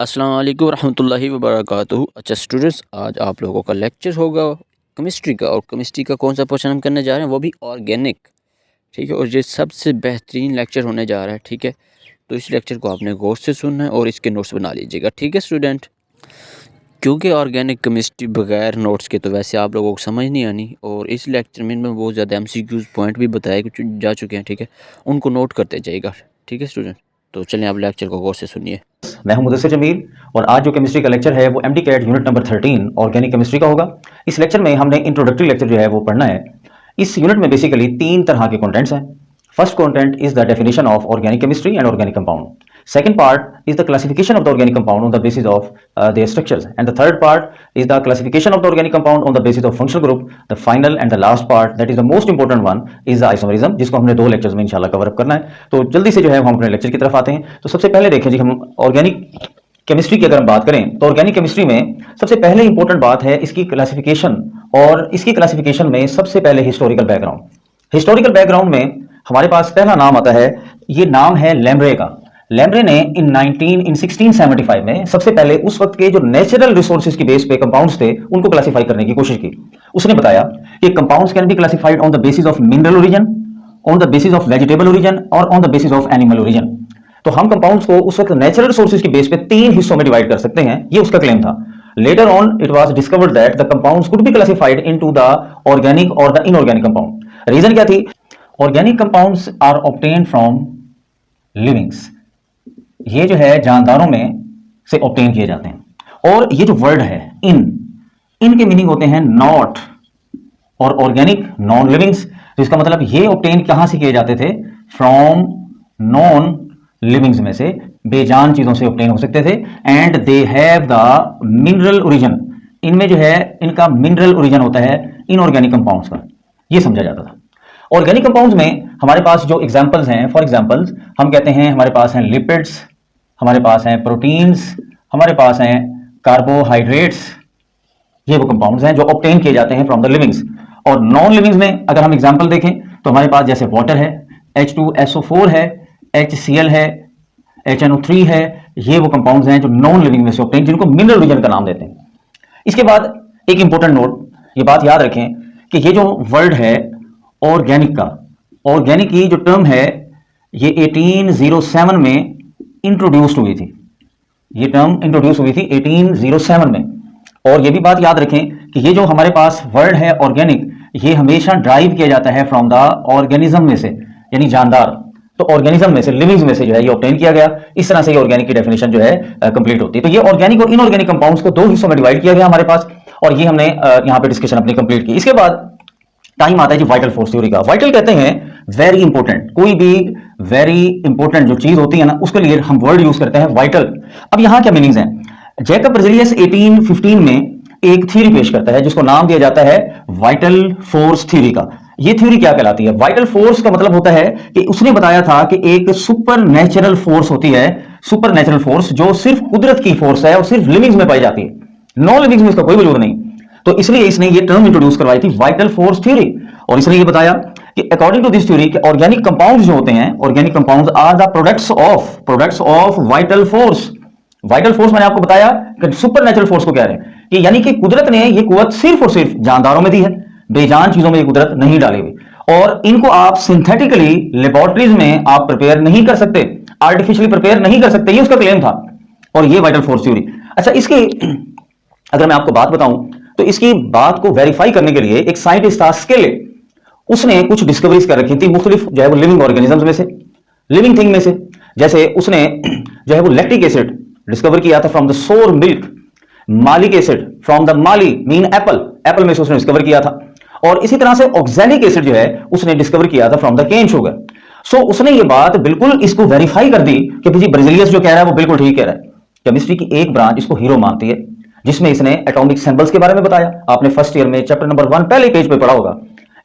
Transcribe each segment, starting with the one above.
अस्सलाम वालेकुम रहमतुल्लाहि व बरकातुहू। अच्छा स्टूडेंट्स, आज आप लोगों का लेक्चर होगा केमिस्ट्री का, और केमिस्ट्री का कौन सा पोर्शन हम करने जा रहे हैं, वो भी ऑर्गेनिक। ठीक है, और ये सबसे बेहतरीन लेक्चर होने जा रहा है। ठीक है, तो इस लेक्चर को आपने गौर से सुनना है और इसके नोट्स बना लीजिएगा। ठीक है स्टूडेंट, क्योंकि ऑर्गेनिक केमिस्ट्री बगैर नोट्स के तो वैसे आप लोगों को समझ नहीं आनी, और इस लेक्चर में बहुत ज़्यादा MCQs पॉइंट भी बताए जा चुके हैं। ठीक है, उनको नोट करते जाइएगा। ठीक है स्टूडेंट, तो चलें आप लेक्चर को गौर से सुनिए। मैं हूं मुदस्सिर जमील और आज जो केमिस्ट्री का लेक्चर है वो MD CAT unit number 13 organic chemistry का होगा। इस लेक्चर में हमने इंट्रोडक्टरी लेक्चर जो है वो पढ़ना है। इस यूनिट में बेसिकली 3 तरह के कंटेंट्स हैं। First content is the definition of organic chemistry and organic compound. Second part is the classification of the organic compound on the basis of their structures, and the third part is the classification of the organic compound on the basis of functional group. The final and the last part, that is the most important one, is the isomerism, जिसको हमने 2 lectures में इंशाल्लाह cover up करना है। तो जल्दी से जो है हम अपने लेक्चर की तरफ आते हैं। तो सबसे पहले देखें जी, हम ऑर्गेनिक केमिस्ट्री की अगर हम बात करें तो ऑर्गेनिक केमिस्ट्री में सबसे पहले इंपॉर्टेंट बात है इसकी क्लासिफिकेशन, और इसकी क्लासिफिकेशन में सबसे पहले हिस्टोरिकल बैकग्राउंड। हिस्टोरिकल बैकग्राउंड में हमारे पास पहला नाम आता है, ये नाम है लेम्ब्रे का। लेम्ब्रे ने इन 1675 में सबसे पहले उस वक्त के जो नेचुरल रिसोर्सेज की बेस पे कंपाउंड्स थे उनको क्लासिफाई करने की कोशिश की। उसने बताया कि compounds can be classified on the basis of mineral origin, on the basis of vegetable origin और on the basis of animal origin. तो हम कंपाउंड्स को उस वक्त नेचुरल रिसोर्सेज की बेस पे 3 हिस्सों में डिवाइड कर सकते हैं, ये उसका क्लेम था। Later on it was discovered that the compounds could be classified into the organic और द इनऑर्गेनिक कंपाउंड। रीजन क्या थी? Organic compounds are obtained from livings, ये जो है जानदारों में से ऑब्टेन किए जाते हैं। और ये जो वर्ड है इनके मीनिंग होते हैं नॉट और ऑर्गेनिक नॉन लिविंग्स। तो इसका मतलब ये ऑब्टेन कहां से किए जाते थे? फ्रॉम नॉन लिविंग्स में से, बेजान चीजों से ऑब्टेन हो सकते थे। And they have the mineral origin, इनमें जो है इनका मिनरल ओरिजिन होता है इनऑर्गेनिक कंपाउंड्स का, ये समझा जाता था। ऑर्गेनिक कंपाउंड्स में हमारे पास जो एग्जांपल्स हैं, फॉर एग्जांपल्स हम कहते हैं हमारे पास हैं लिपिड्स, हमारे पास हैं प्रोटीन्स, हमारे पास हैं कार्बोहाइड्रेट्स। ये वो कंपाउंड्स हैं जो ऑब्टेन किए जाते हैं फ्रॉम द लिविंग्स। और नॉन लिविंग्स में अगर हम एग्जांपल देखें तो हमारे पास जैसे वाटर है, H2SO4 है, HCl है, HNO3 है, ये वो कंपाउंड्स हैं जो नॉन लिविंग में से ऑब्टेन, जिनको मिनरल ओरिजिन का नाम देते हैं। इसके बाद एक इंपॉर्टेंट नोट, ये बात याद रखें कि ये जो वर्ड है ऑर्गेनिक का, ऑर्गेनिक की जो टर्म है ये 1807 में इंट्रोड्यूस्ड हुई थी। ये टर्म इंट्रोड्यूस हुई थी 1807 में। और ये भी बात याद रखें कि ये जो हमारे पास वर्ड है ऑर्गेनिक, ये हमेशा ड्राइव किया जाता है फ्रॉम द ऑर्गेनिज्म में से, यानी जानदार। तो ऑर्गेनिज्म में से, लिविंग्स में से जो है ये ऑब्टेन किया गया। इस तरह से ये ऑर्गेनिक की डेफिनेशन जो है कंप्लीट होती है। तो ये ऑर्गेनिक और इनऑर्गेनिक कंपाउंड्स को 2 हिस्सों में डिवाइड किया गया हमारे पास, और ये हमने यहाँ पे डिस्कशन अपनी कंप्लीट की। इसके बाद टाइम आता है जी वाइटल फोर्स थ्योरी का। वाइटल कहते हैं वेरी इंपॉर्टेंट, कोई भी वेरी इंपॉर्टेंट जो चीज होती है ना उसके लिए हम वर्ड यूज करते हैं वाइटल। अब यहां क्या मीनिंग्स हैं? जैकब बेrzelius 1815 में एक थ्योरी पेश करता है जिसको नाम दिया जाता है वाइटल फोर्स थ्योरी का। ये थ्योरी क्या कहलाती है? वाइटल फोर्स का मतलब होता है कि उसने बताया था कि एक सुपर नेचुरल फोर्स होती है, सुपर नेचुरल फोर्स जो सिर्फ कुदरत की फोर्स है और सिर्फ लिविंग्स में पाई जाती है, नॉन लिविंग्स में इसका कोई वजूद नहीं। तो इसलिए इसने ये टर्म इंट्रोड्यूस करवाई थी वाइटल फोर्स थ्योरी। और इसने ये बताया कि अकॉर्डिंग टू दिस थ्योरी कि ऑर्गेनिक कंपाउंड्स जो होते हैं, organic compounds are the products of vital force. Vital force मैंने आपको बताया कि सुपर नेचुरल फोर्स को कह रहे हैं कि यानी कि कुदरत ने ये कुव्वत सिर्फ और सिर्फ जानदारों में दी है, बेजान चीजों में ये कुदरत नहीं डाली हुई, और इनको आप सिंथेटिकली लेबोरेटरीज में आप प्रिपेयर नहीं कर सकते, आर्टिफिशियली प्रिपेयर नहीं कर सकते, ये उसका क्लेम था। और ये वाइटल फोर्स थ्योरी। अच्छा, इसकी अगर मैं आपको बात बताऊं तो इसकी बात को वेरीफाई करने के लिए एक साइंटिस्ट था स्केले, उसने कुछ डिस्कवरीज कर रखी थी मुख्तलिफ जो है वो लिविंग ऑर्गेनिजम्स में से, लिविंग थिंग में से। जैसे उसने जो है वो लैक्टिक एसिड डिस्कवर किया था फ्रॉम द सोर मिल्क, मालिक acid from the Mali mean Apple में से उसने डिस्कवर किया था। और इसी तरह से ऑक्सैलिक एसिड जो है उसने डिस्कवर किया था फ्रॉम द केन शुगर। सो उसने ये बात बिल्कुल इसको वेरीफाई कर दी कि भाई बेrzelius जो कह रहा है वो बिल्कुल ठीक कह रहा है। केमिस्ट्री की एक ब्रांच इसको हीरो मानती है, जिसमें इसने एटॉमिक सिंबल्स के बारे में बताया। आपने फर्स्ट ईयर में चैप्टर नंबर 1 पहले पेज पे पढ़ा होगा।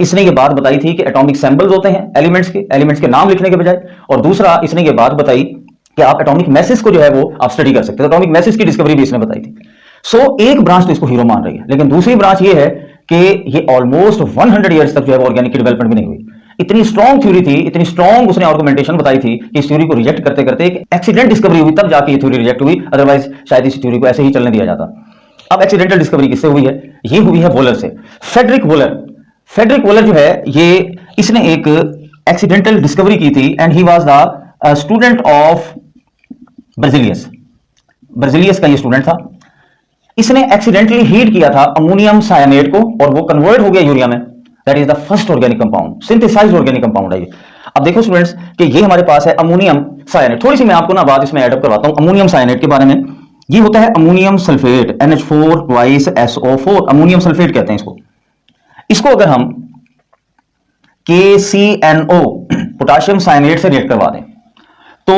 इसने ये बात बताई थी कि एटॉमिक सिंबल्स होते हैं एलिमेंट्स के नाम लिखने के बजाय। और दूसरा इसने ये बात बताई कि आप एटॉमिक मैसेज को जो है वो आप स्टडी कर सकते हैं। एटॉमिक मैसेज की डिस्कवरी भी इसने बताई थी। सो एक ब्रांच तो इसको हीरो मान रही है, लेकिन दूसरी ब्रांच ये है कि ये ऑलमोस्ट 100 ईयर्स तक जो है वो ऑर्गेनिक की डेवलपमेंट भी नहीं हुई। इतनी स्ट्रॉन्ग थ्योरी थी, इतनी स्ट्रॉन्ग उसने आर्गुमेंटेशन बताई थी कि इस थ्योरी को रिजेक्ट करते करते एक एक्सीडेंट डिस्कवरी हुई, तब जाके ये थ्योरी रिजेक्ट हुई, अदरवाइज शायद इस थ्योरी को ऐसे ही चलने दिया जाता। अब एक्सीडेंटल डिस्कवरी किससे हुई है? ये हुई है वोलर से। फेडरिक वोलर जो है ये इसने एक एक्सीडेंटल डिस्कवरी की थी and he was the student of Berzelius का ये स्टूडेंट था। इसने एक्सीडेंटली हीट किया था अमोनियम साइनेट को और वो कन्वर्ट हो गया यूरिया में। That is the first organic compound, synthesized organic compound है ये। अब देखो स्टूडेंट्स कि ये हमारे पास है अमोनियम साइनेट। थोड़ी सी मैं आपको ना बात इसमें एडअप करवाता हूं अमोनियम साइनेट के बारे में। ये होता है ammonium sulphate, NH4 twice SO4, ammonium sulphate कहते हैं इसको। इसको अगर हम KCNO पोटाशियम साइनेट से रिएक्ट करवा दें तो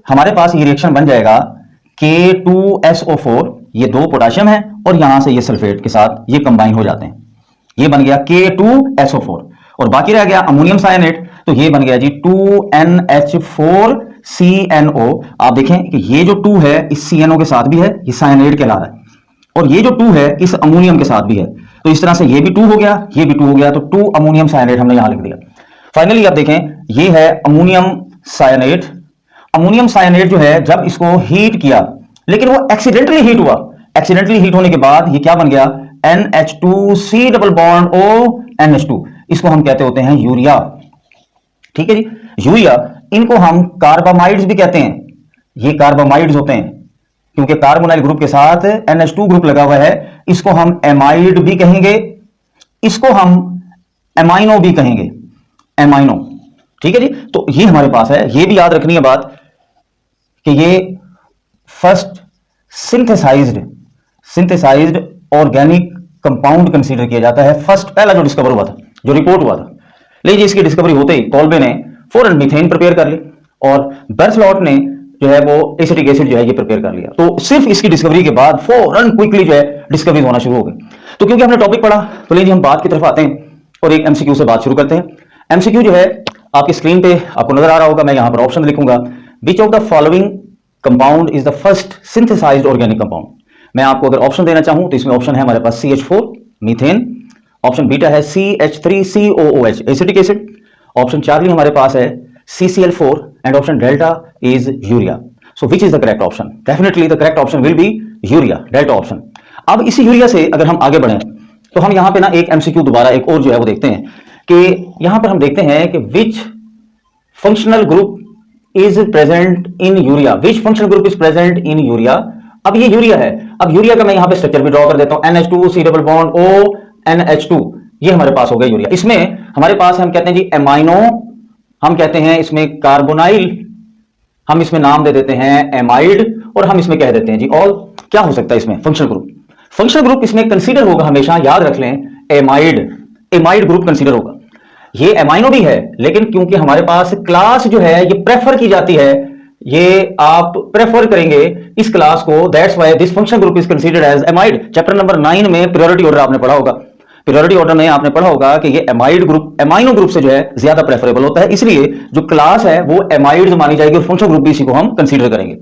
हमारे पास ये रिएक्शन बन जाएगा K2SO4, ये दो पोटाशियम है और यहां से ये सल्फेट के साथ ये कंबाइन हो जाते हैं, ये बन गया K2SO4 और बाकी रह गया अमोनियम साइनेट, तो ये बन गया जी 2NH4CNO। आप देखें कि ये जो 2 है इस CNO के साथ भी है, ये साइनेट कहला रहा है, और ये जो 2 है इस अमोनियम के साथ भी है, तो इस तरह से ये भी 2 हो गया, ये भी 2 हो गया, तो 2 अमोनियम साइनेट हमने यहां लिख दिया। फाइनली आप देखें ये है अमोनियम साइनेट। अमोनियम साइनेट जो है जब इसको हीट किया, लेकिन वो एक्सीडेंटली हीट हुआ, एक्सीडेंटली हीट होने के बाद ये क्या बन गया? NH2C डबल बॉन्ड ONH2, इसको हम कहते होते हैं यूरिया। ठीक है जी, यूरिया। इनको हम कार्बामाइड्स भी कहते हैं, ये कार्बामाइड्स होते हैं क्योंकि कार्बोनाइल ग्रुप के साथ NH2 ग्रुप लगा हुआ है। इसको हम एमाइड भी कहेंगे, इसको हम एमाइनो भी कहेंगे, एमाइनो। ठीक है जी, तो ये हमारे पास है। ये भी याद रखनी है बात कि ये first synthesized organic compound consider किया जाता है। फर्स्ट पहला जो डिस्कवर हुआ था, जो रिपोर्ट हुआ था, लीजिए इसकी डिस्कवरी होते ही कॉल्बे ने फौरन मीथेन प्रिपेयर कर ली और बर्सलॉट ने जो है वो एसिटिक एसिड जो है ये प्रिपेयर कर लिया। तो सिर्फ इसकी डिस्कवरी के बाद फौरन क्विकली जो है डिस्कवरीज होना शुरू हो गई। तो क्योंकि हमने टॉपिक पढ़ा तो लीजिए हम बात की तरफ आते हैं और एक MCQ से बात शुरू करते हैं। MCQ जो है आपकी स्क्रीन पे आपको नजर आ रहा होगा, मैं यहां पर ऑप्शन लिखूंगा, which of the following compound is the first synthesized organic compound. मैं आपको अगर ऑप्शन देना चाहूं तो इसमें ऑप्शन है हमारे पास CH4 मीथेन, ऑप्शन बीटा है CH3COOH acetic acid, option Charlie हमारे पास है CCl4 and option delta is urea. So which is the correct option? Definitely the correct option will be urea, delta option. अब इसी urea से अगर हम आगे बढ़ें तो हम यहां पे ना एक MCQ दोबारा एक और जो है वो देखते हैं कि यहां पर हम देखते हैं कि विच functional group is present in urea, which functional group is present in urea. अब ये यूरिया है, अब यूरिया का मैं यहां पे स्ट्रक्चर भी ड्रॉ कर देता हूं, NH2C डबल बॉन्ड ONH2, ये हमारे पास हो गया यूरिया। इसमें हमारे पास हम कहते हैं जी एमाइनो, हम कहते हैं इसमें कार्बोनाइल, हम इसमें नाम दे देते हैं एमाइड और हम इसमें कह देते हैं जी ऑल। क्या हो सकता है इसमें फंक्शनल ग्रुप? फंक्शनल ग्रुप इसमें कंसीडर होगा, हमेशा याद रख लें, एमाइड ग्रुप कंसीडर होगा। ये एमाइनो भी है लेकिन क्योंकि हमारे पास क्लास जो है ये प्रेफर की जाती है, ये आप प्रेफर करेंगे इस क्लास को, that's why this functional group is considered as amide. Chapter number 9 में प्रायोरिटी ऑर्डर आपने पढ़ा होगा, प्रायोरिटी ऑर्डर में आपने पढ़ा होगा कि ये एमाइड ग्रुप एमाइनो ग्रुप से जो है ज्यादा प्रेफरेबल होता है, इसलिए जो क्लास है वो एमाइड मानी जाएगी और फंक्शनल ग्रुप भी इसी को हम कंसीडर करेंगे।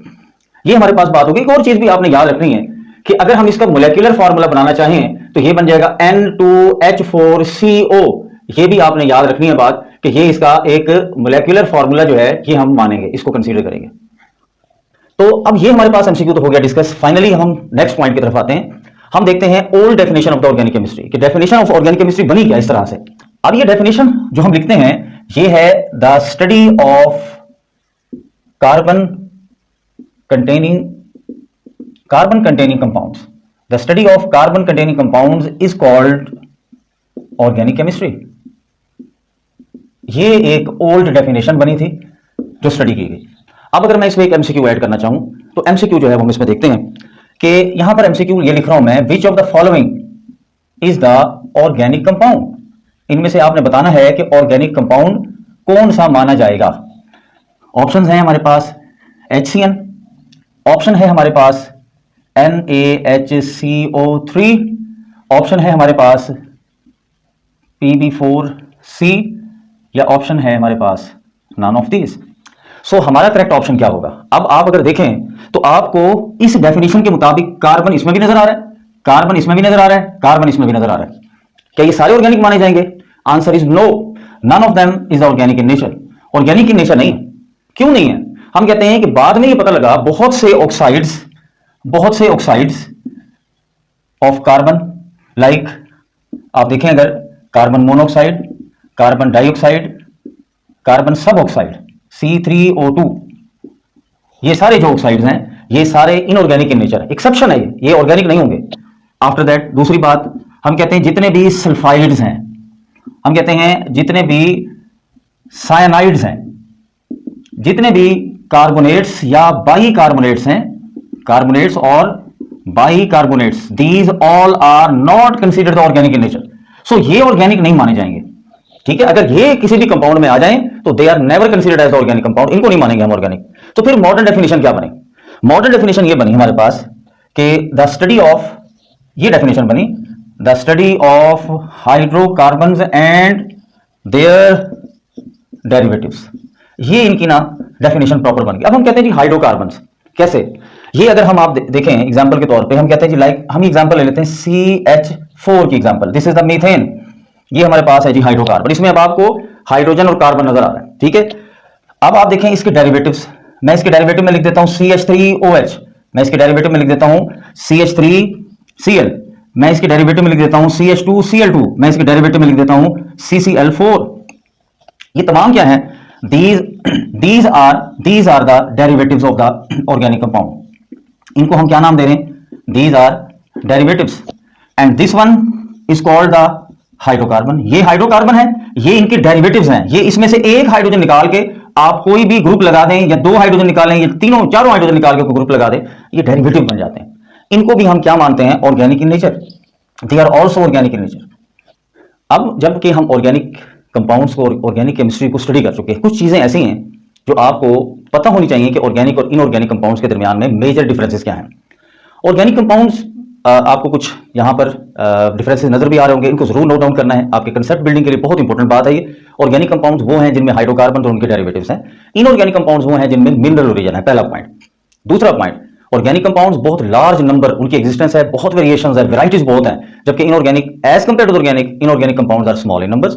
ये हमारे पास बात होगी। एक और चीज भी आपने याद रखनी है कि अगर हम इसका मोलेक्युलर फार्मूला बनाना चाहें तो ये बन जाएगा N2H4CO। ये भी आपने याद रखनी है बात कि ये इसका एक मोलेक्युलर फार्मूला जो है ये हम मानेंगे, इसको कंसीडर करेंगे। तो अब ये हमारे पास MCQ तो हो गया डिस्कस। फाइनली हम नेक्स्ट पॉइंट की तरफ आते हैं। हम देखते हैं old definition of the organic chemistry कि डेफिनेशन ऑफ ऑर्गेनिक केमिस्ट्री बनी क्या इस तरह से। अब ये डेफिनेशन जो हम लिखते हैं ये है the study of carbon containing compounds. The study of carbon containing compounds is called organic chemistry. ये एक ओल्ड डेफिनेशन बनी थी जो स्टडी की गई। अब अगर मैं इसमें एक MCQ ऐड करना चाहूं तो MCQ जो है वो हम इसमें देखते हैं कि यहां पर MCQ ये लिख रहा हूं मैं, विच of the following is the organic compound. इनमें से आपने बताना है कि ऑर्गेनिक कंपाउंड कौन सा माना जाएगा। ऑप्शंस हैं हमारे पास HCN, ऑप्शन है हमारे पास NaHCO3, ऑप्शन है हमारे पास Pb4C या ऑप्शन है हमारे पास नन ऑफ दिस। सो हमारा करेक्ट ऑप्शन क्या होगा? अब आप अगर देखें तो आपको इस डेफिनेशन के मुताबिक कार्बन इसमें भी नजर आ रहा है, कार्बन इसमें भी नजर आ रहा है, कार्बन इसमें भी नजर आ रहा है। क्या ये सारे ऑर्गेनिक माने जाएंगे? Answer is no. None of them is organic in nature. Organic in nature नहीं है। क्यों नहीं है? हम कहते हैं कि बाद में ये पता लगा बहुत से ऑक्साइड्स ऑफ कार्बन, लाइक आप देखें अगर carbon monoxide, carbon dioxide, carbon सब ऑक्साइड C3O2, ये सारे जो ऑक्साइड्स हैं ये सारे इनऑर्गेनिक इन नेचर, एक्सेप्शन है ये ऑर्गेनिक नहीं होंगे। आफ्टर दैट दूसरी बात, हम कहते हैं जितने भी सल्फाइड्स हैं, हम कहते हैं जितने भी साइनाइड्स हैं, जितने भी कार्बोनेट्स या बाई कार्बोनेट्स हैं, कार्बोनेट्स और bicarbonates, these all are not considered organic in nature. So ये ऑर्गेनिक नहीं माने जाएंगे। ठीक है, अगर ये किसी भी कंपाउंड में आ जाएं तो they are never considered as organic compound, इनको नहीं मानेंगे हम ऑर्गेनिक। तो फिर मॉडर्न डेफिनेशन क्या बनी? मॉडर्न डेफिनेशन ये बनी हमारे पास कि द स्टडी ऑफ, ये डेफिनेशन बनी, the study of hydrocarbons and their derivatives. ये इनकी ना डेफिनेशन प्रॉपर बन गई। अब हम कहते हैं जी हाइड्रोकार्बन्स कैसे? ये अगर हम आप देखें एग्जांपल के तौर पे, हम कहते हैं जी लाइक हम एग्जांपल ले लेते हैं CH4 की example, this is the methane. ये हमारे पास है जी हाइड्रोकार्बन, इसमें अब आपको हाइड्रोजन और कार्बन नजर आ रहा है। ठीक है, अब आप देखें इसके डेरिवेटिव्स, मैं इसके डेरिवेटिव में लिख देता हूं CH3OH, मैं इसके डेरिवेटिव में लिख देता हूं CH3Cl, मैं इसके डेरिवेटिव में लिख देता हूं CH2Cl2, मैं इसके डेरिवेटिव में लिख देता हूं CCl4। ये तमाम क्या है? these are the derivatives of the organic compound। इनको हम क्या नाम दे रहे हैं? These are derivatives and this one is called the hydrocarbon. ये हाइड्रोकार्बन है, ये इनके डेरिवेटिव्स हैं। ये इसमें से एक हाइड्रोजन निकाल के आप कोई भी ग्रुप लगा दें, या दो हाइड्रोजन निकालें, या तीनों चारों हाइड्रोजन निकाल के कोई ग्रुप लगा दें, ये डेरिवेटिव बन जाते हैं। इनको भी हम क्या मानते हैं? Organic in nature. They are also organic in nature. अब जबकि हम ऑर्गेनिक कंपाउंड्स को, ऑर्गेनिक केमिस्ट्री को स्टडी कर चुके हैं, कुछ चीजें ऐसी हैं जो आपको पता होनी चाहिए कि ऑर्गेनिक और इनऑर्गेनिक कंपाउंड्स के दरमियान में मेजर डिफरेंसेस क्या हैं। ऑर्गेनिक कंपाउंड्स, आपको कुछ यहाँ पर डिफरेंसेस नजर भी आ रहे होंगे, इनको जरूर नोट डाउन करना है, आपके कंसेप्ट बिल्डिंग के लिए बहुत इंपॉर्टेंट बात है ये। ऑर्गेनिक कंपाउंड्स वो हैं जिनमें हाइड्रोकार्बन और उनके डेरिवेटिव्स हैं। इनऑर्गेनिक कंपाउंड्स वो हैं जिनमें मिनरल ओरिजिन है, पहला पॉइंट। दूसरा पॉइंट, ऑर्गेनिक कंपाउंड्स बहुत लार्ज नंबर उनकी एग्जिस्टेंस है, बहुत वेरिएशंस है, वैरायटीज बहुत हैं, जबकि inorganic as compare to organic, inorganic compounds are small in numbers.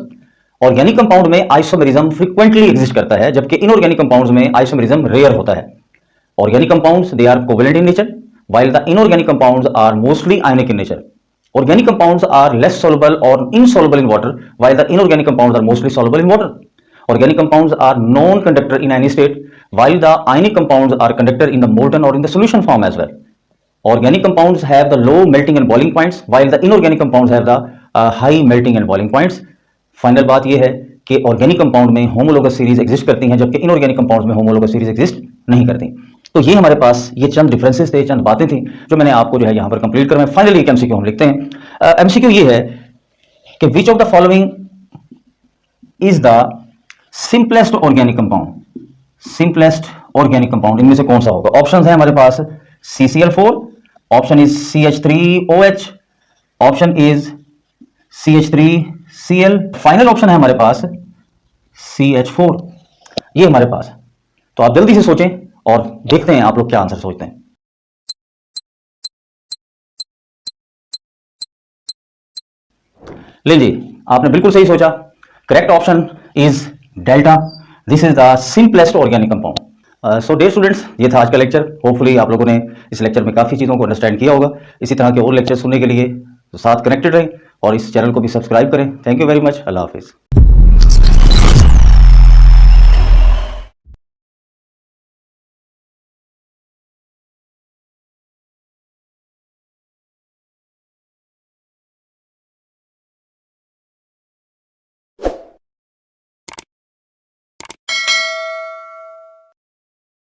Organic compound में आइसोमेरिज्म फ्रीक्वेंटली एग्जिस्ट करता है, जबकि इनऑर्गेनिक कंपाउंड्स में आइसोमेरिज्म रेयर होता है। Organic compounds they are covalent in nature, while the inorganic compounds are mostly ionic in nature. Organic compounds are less soluble or insoluble in water, while the inorganic compounds are mostly soluble in water. Organic compounds are non-conductor in any state, while the ionic compounds are conductor in the molten or in the solution form as well. Organic compounds have the low melting and boiling points, while the inorganic compounds have the high melting and boiling points. Final बात यह है कि organic compound में homologous series exist करती हैं, जबकि inorganic compounds में homologous series exist नहीं करती। तो ये हमारे पास ये चंद डिफरेंसेस थे, चंद बातें थी जो मैंने आपको जो है यहाँ पर कंप्लीट करना है। फाइनली एक एमसीक्यू हम लिखते हैं। एमसीक्यू ये है कि विच of the following is the simplest organic compound? Simplest organic compound इनमें से कौन सा होगा? ऑप्शंस है हमारे पास CCl4, option is CH3OH, option is CH3Cl, final option है हमारे पास CH4। ये हमारे पास है। तो आप जल्दी से सोचें और देखते हैं आप लोग क्या आंसर सोचते हैं। लीजिए, आपने बिल्कुल सही सोचा। Correct option is delta, this is the simplest organic compound. So dear students, ये था आज का लेक्चर। होपफुली आप लोगों ने इस लेक्चर में काफी चीजों को अंडरस्टैंड किया होगा। इसी तरह के और लेक्चर सुनने के लिए साथ कनेक्टेड रहें और इस चैनल को भी सब्सक्राइब करें। Thank you very much. Allah Hafiz.